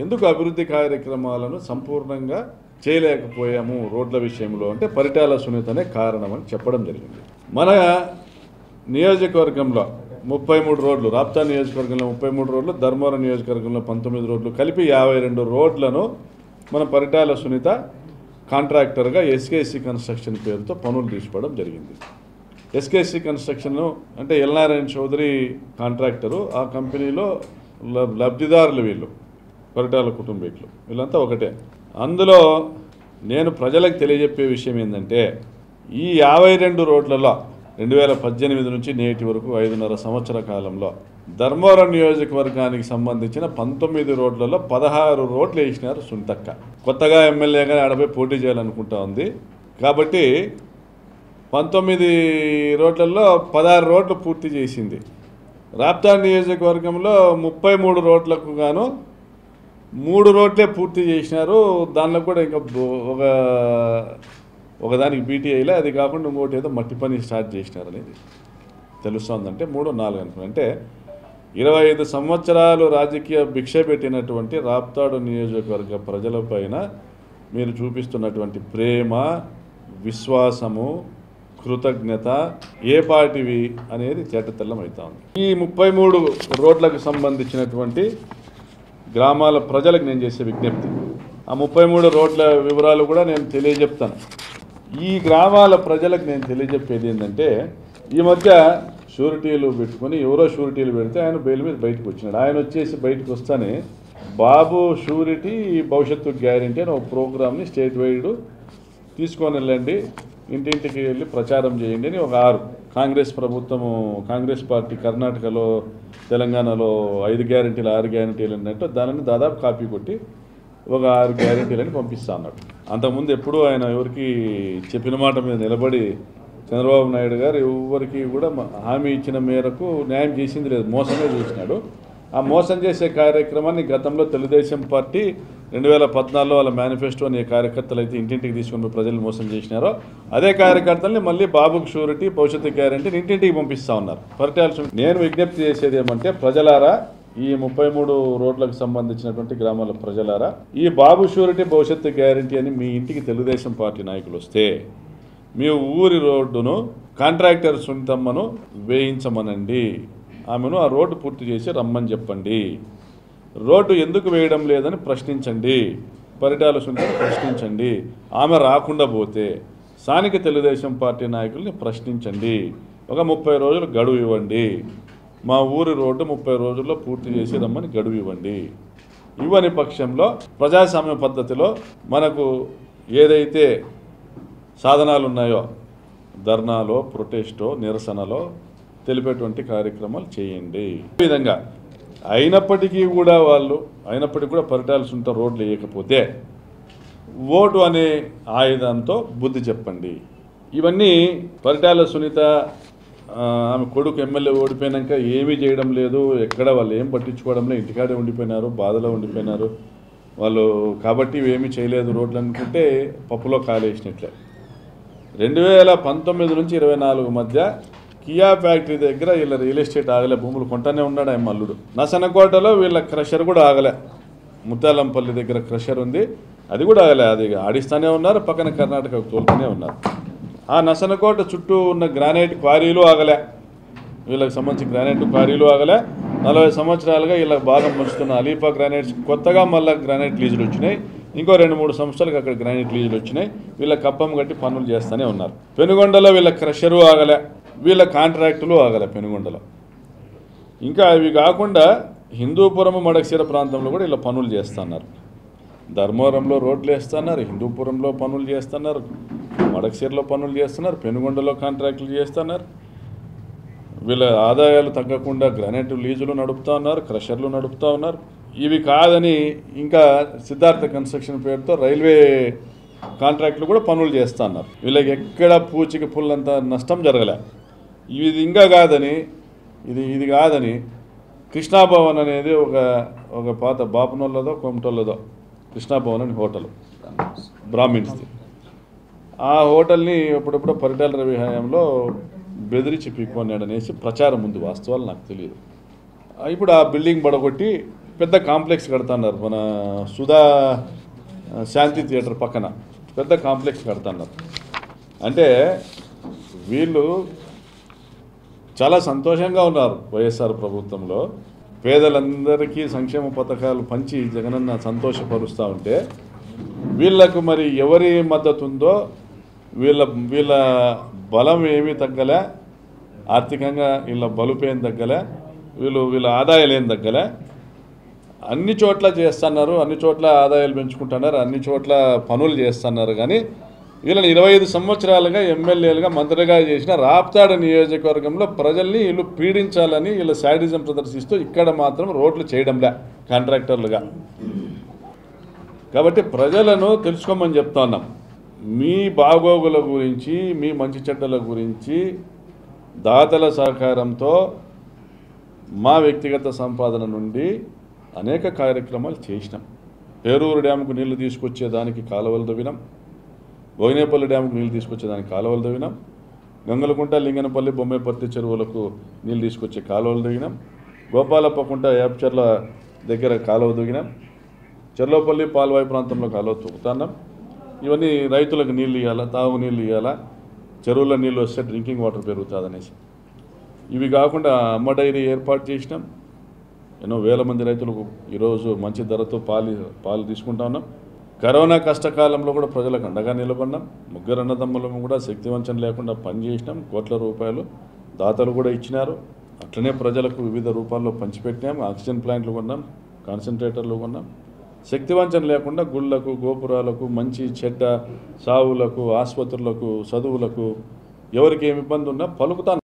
ఎందుకు అభివృద్ధి కార్యక్రమాలను సంపూర్ణంగా చేయలేకపోయాము రోడ్ల విషయంలో అంటే పరిటాల సునీతనే కారణం అని చెప్పడం జరిగింది. మన నియోజకవర్గంలో 33 రోడ్లు, రాప్తా నియోజకవర్గంలో 33 రోడ్లు, ధర్మవరం నియోజకవర్గంలో 19 రోడ్లు కలిపి 52 రోడ్లను మన పరిటాల సునీత కాంట్రాక్టర్గా ఎస్కేసి కన్స్ట్రక్షన్ పేరుతో పనులు తీసుకోవడం జరిగింది. ఎస్కేసి కన్స్ట్రక్షన్ అంటే ఎల్నారాయణ చౌదరి కాంట్రాక్టరు, ఆ కంపెనీలో లబ్ధిదారులు వీళ్ళు పరిటాల కుటుంబీకులు, వీళ్ళంతా ఒకటే. అందులో నేను ప్రజలకు తెలియజెప్పే విషయం ఏంటంటే ఈ 52 రోడ్లలో 2018 నుంచి నేటి వరకు 5.5 సంవత్సర కాలంలో ధర్మవరం నియోజకవర్గానికి సంబంధించిన 19 రోడ్లలో 16 రోడ్లు వేసినారు సునీతక్క. కొత్తగా ఎమ్మెల్యేగా ఆడపై పోటీ చేయాలనుకుంటా ఉంది కాబట్టి 19 రోడ్లలో 16 రోడ్లు పూర్తి చేసింది. రాప్తా నియోజకవర్గంలో 33 రోడ్లకు గాను 3 రోడ్లే పూర్తి చేసినారు. దానిలో కూడా ఇంకా ఒకదానికి బీటీఐలో, అది కాకుండా ఇంకోటి ఏదో మట్టి పని స్టార్ట్ చేసినారు అనేది తెలుస్తుందంటే 3, 4 అనుకున్నాను. అంటే 25 సంవత్సరాలు రాజకీయ భిక్ష పెట్టినటువంటి రాప్తాడు నియోజకవర్గ ప్రజలపైన మీరు చూపిస్తున్నటువంటి ప్రేమ, విశ్వాసము, కృతజ్ఞత ఏ పార్టీవి అనేది తేటతెల్లం అవుతా ఉంది. ఈ 33 రోడ్లకు సంబంధించినటువంటి గ్రామాల ప్రజలకు నేను చేసే విజ్ఞప్తి, ఆ 33 రోడ్ల వివరాలు కూడా నేను తెలియజెప్తాను. ఈ గ్రామాల ప్రజలకు నేను తెలియజెప్పేది ఏంటంటే ఈ మధ్య షూరిటీలు పెట్టుకొని ఎవరో షూరిటీలు పెడితే ఆయన బెయిల్ మీద బయటకు వచ్చినాడు. ఆయన వచ్చేసి బయటకు వస్తానే బాబు షూరిటీ భవిష్యత్తు గ్యారంటీ అని ఒక ప్రోగ్రామ్ని స్టేట్ వైడ్ తీసుకొని వెళ్ళండి, ఇంటింటికి వెళ్ళి ప్రచారం చేయండి అని ఒక 6 కాంగ్రెస్ ప్రభుత్వము, కాంగ్రెస్ పార్టీ కర్ణాటకలో, తెలంగాణలో 5 గ్యారంటీలు 6 గ్యారంటీలు అన్నట్టు దానిని దాదాపు కాపీ కొట్టి ఒక 6 గ్యారంటీలని పంపిస్తా అన్నాడు. అంతకుముందు ఎప్పుడూ ఆయన ఎవరికి చెప్పిన మాట మీద నిలబడి చంద్రబాబు నాయుడు గారు ఎవరికి కూడా హామీ ఇచ్చిన మేరకు న్యాయం చేసింది లేదు, మోసమే చేసినాడు. ఆ మోసం చేసే కార్యక్రమాన్ని గతంలో తెలుగుదేశం పార్టీ 2014లో వాళ్ళ మేనిఫెస్టో అనే కార్యకర్తలు అయితే ఇంటింటికి తీసుకుని ప్రజలు మోసం చేసినారో అదే కార్యకర్తల్ని మళ్ళీ బాబుకు షూరిటీ భవిష్యత్తు గ్యారంటీని ఇంటింటికి పంపిస్తూ ఉన్నారు. పరిటాల నేను విజ్ఞప్తి చేసేది ఏమంటే ప్రజలారా, ఈ 33 రోడ్లకు సంబంధించినటువంటి గ్రామాల ప్రజలారా, ఈ బాబు షూరిటీ భవిష్యత్తు గ్యారంటీ అని మీ ఇంటికి తెలుగుదేశం పార్టీ నాయకులు వస్తే మీ ఊరి రోడ్డును కాంట్రాక్టర్ సునీతమ్మను వేయించమనండి, ఆమెను ఆ రోడ్డు పూర్తి చేసి రమ్మని చెప్పండి. రోడ్డు ఎందుకు వేయడం లేదని ప్రశ్నించండి, పరిటాల సునీతను ప్రశ్నించండి. ఆమె రాకుండా పోతే స్థానిక తెలుగుదేశం పార్టీ నాయకుల్ని ప్రశ్నించండి. ఒక 30 రోజులు గడువు ఇవ్వండి, మా ఊరి రోడ్డు 30 రోజుల్లో పూర్తి చేసి రమ్మని గడువు ఇవ్వండి. ఇవ్వని పక్షంలో ప్రజాస్వామ్య పద్ధతిలో మనకు ఏదైతే సాధనాలు ఉన్నాయో ధర్నాలో, ప్రొటెస్టో, నిరసనలో తెలిపేటువంటి కార్యక్రమాలు చేయండి. ఈ విధంగా అయినప్పటికీ కూడా పరిటాల సునీత రోడ్లు వేయకపోతే ఓటు అనే ఆయుధంతో బుద్ధి చెప్పండి. ఇవన్నీ పరిటాల సునీత ఆమె కొడుకు ఎమ్మెల్యే ఓడిపోయినాక ఏమీ చేయడం లేదు, ఎక్కడ వాళ్ళు ఏం పట్టించుకోవడం లేదు, ఇంటికాడే ఉండిపోయినారు, బాధలో ఉండిపోయినారు వాళ్ళు. కాబట్టి ఇవేమీ చేయలేదు రోడ్లు అనుకుంటే పప్పులో కాలేసినట్లే. 2019 నుంచి 24 మధ్య కియా ఫ్యాక్టరీ దగ్గర వీళ్ళ రియల్ ఎస్టేట్ ఆగలే, భూములు కొంటానే ఉన్నాడు ఆయన అల్లుడు. నసనకోటలో వీళ్ళ క్రషర్ కూడా ఆగలే, ముత్యాలంపల్లి దగ్గర క్రషర్ ఉంది, అది కూడా ఆగలే, అది ఆడిస్తానే ఉన్నారు, పక్కన కర్ణాటకకు తోలుతూనే ఉన్నారు. ఆ నసనకోట చుట్టూ ఉన్న గ్రానైట్ క్వారీలు ఆగలే, వీళ్ళకి సంబంధించి గ్రానైట్ క్వారీలు ఆగలే. 40 సంవత్సరాలుగా వీళ్ళకి బాగా ముంచుతున్న అలీపా గ్రానైట్స్ కొత్తగా మళ్ళీ గ్రానైట్ లీజులు వచ్చినాయి. ఇంకో 2-3 సంవత్సరాలకు అక్కడ గ్రానైట్ లీజులు వచ్చినాయి. వీళ్ళ కప్పం కట్టి పనులు చేస్తూనే ఉన్నారు. పెనుగొండలో వీళ్ళ క్రషరు ఆగలే, వీళ్ళ కాంట్రాక్టులు ఆగలే పెనుగొండలో. ఇంకా అవి కాకుండా హిందూపురం, మడకశిర ప్రాంతంలో కూడా వీళ్ళ పనులు చేస్తున్నారు. ధర్మవరంలో రోడ్లు వేస్తున్నారు, హిందూపురంలో పనులు చేస్తున్నారు, మడకశిరలో పనులు చేస్తున్నారు, పెనుగొండలో కాంట్రాక్టులు చేస్తున్నారు. వీళ్ళ ఆదాయాలు తగ్గకుండా గ్రానైట్ లీజులు నడుపుతూ ఉన్నారు, క్రషర్లు నడుపుతూ ఉన్నారు. ఇవి కాదని ఇంకా సిద్ధార్థ కన్స్ట్రక్షన్ పేరుతో రైల్వే కాంట్రాక్టులు కూడా పనులు చేస్తూ ఉన్నారు. వీళ్ళకి ఎక్కడ పూచికి పుల్లంత నష్టం జరగలే. ఇది ఇంకా కాదని ఇది కాదని కృష్ణాభవన్ అనేది ఒక పాత బాపనోళ్ళదో కొమటోళ్ళదో కృష్ణాభవన్ అని హోటల్, బ్రాహ్మిన్స్ది. ఆ హోటల్ని ఎప్పుడెప్పుడో పరిటాల రవి హయాంలో బెదిరించి పీక్కొన్నాడనేసి ప్రచారం ఉంది, వాస్తవాలు నాకు తెలియదు. ఇప్పుడు ఆ బిల్డింగ్ పడగొట్టి పెద్ద కాంప్లెక్స్ కడుతున్నారు మన సుధా శాంతి థియేటర్ పక్కన పెద్ద కాంప్లెక్స్ కడుతున్నారు. అంటే వీళ్ళు చాలా సంతోషంగా ఉన్నారు వైఎస్ఆర్ ప్రభుత్వంలో. పేదలందరికీ సంక్షేమ పథకాలు పంచి జగనన్న సంతోషపరుస్తూ ఉంటే వీళ్ళకు మరి ఎవరి మద్దతు ఉందో వీళ్ళ బలం ఏమీ తగ్గలే, ఆర్థికంగా వీళ్ళ బలుపేం తగ్గలే, వీళ్ళ ఆదాయాలు ఏం తగ్గలే. అన్ని చోట్ల చేస్తున్నారు, అన్ని చోట్ల ఆదాయాలు పెంచుకుంటున్నారు, అన్ని చోట్ల పనులు చేస్తున్నారు. కానీ వీళ్ళని 25 సంవత్సరాలుగా ఎమ్మెల్యేలుగా మంత్రిగా చేసిన రాప్తాడు నియోజకవర్గంలో ప్రజల్ని వీళ్ళు పీడించాలని వీళ్ళ శాడిజం ప్రదర్శిస్తూ ఇక్కడ మాత్రం రోడ్లు చేయడంలే కాంట్రాక్టర్లుగా. కాబట్టి ప్రజలను తెలుసుకోమని చెప్తా ఉన్నాం. మీ బాగోగుల గురించి, మీ మంచి చెడ్డల గురించి దాతల సహకారంతో మా వ్యక్తిగత సంపాదన నుండి అనేక కార్యక్రమాలు చేసినాం. పేరూరు డ్యాముకు నీళ్లు తీసుకొచ్చేదానికి కాలువలు తవ్వినాం, బోయినేపల్లి డ్యాముకు నీళ్ళు తీసుకొచ్చేదానికి కాలువలు తవ్వినాం, గంగలకుంట, లింగనపల్లి, బొమ్మేపర్తి చెరువులకు నీళ్ళు తీసుకొచ్చే కాలువలు తవ్వినాం, గోపాలప్పకుంట, యాప్చర్ల దగ్గర కాలువ తవ్వినాం, చెర్లోపల్లి, పాల్వాయి ప్రాంతంలో కాలువ తవ్వుతున్నాం. ఇవన్నీ రైతులకు నీళ్ళు ఇవ్వాలా, తాగునీళ్ళు ఇవ్వాలా, చెరువుల నీళ్ళు వస్తే డ్రింకింగ్ వాటర్ పెరుగుతుంది అనేసి. ఇవి కాకుండా అమ్మ డైరీ ఏర్పాటు చేసినాం. ఎన్నో వేల మంది రైతులకు ఈరోజు మంచి ధరతో పాలు తీసుకుంటా ఉన్నాం. కరోనా కష్టకాలంలో కూడా ప్రజలకు అండగా నిలబడినాం. ముగ్గురు అన్నదమ్ములను కూడా శక్తివంచన లేకుండా పనిచేసినాం. కోట్ల రూపాయలు దాతలు కూడా ఇచ్చినారు. అట్లనే ప్రజలకు వివిధ రూపాల్లో పంచిపెట్టినాం. ఆక్సిజన్ ప్లాంట్లు కొన్నాం, కాన్సన్ట్రేటర్లు కొన్నాం. శక్తివంచన లేకుండా గుళ్ళకు, గోపురాలకు, మంచి చెడ్డ సావులకు, ఆసుపత్రులకు, చదువులకు ఎవరికి ఏమి ఇబ్బంది ఉన్నా పలుకుతాను.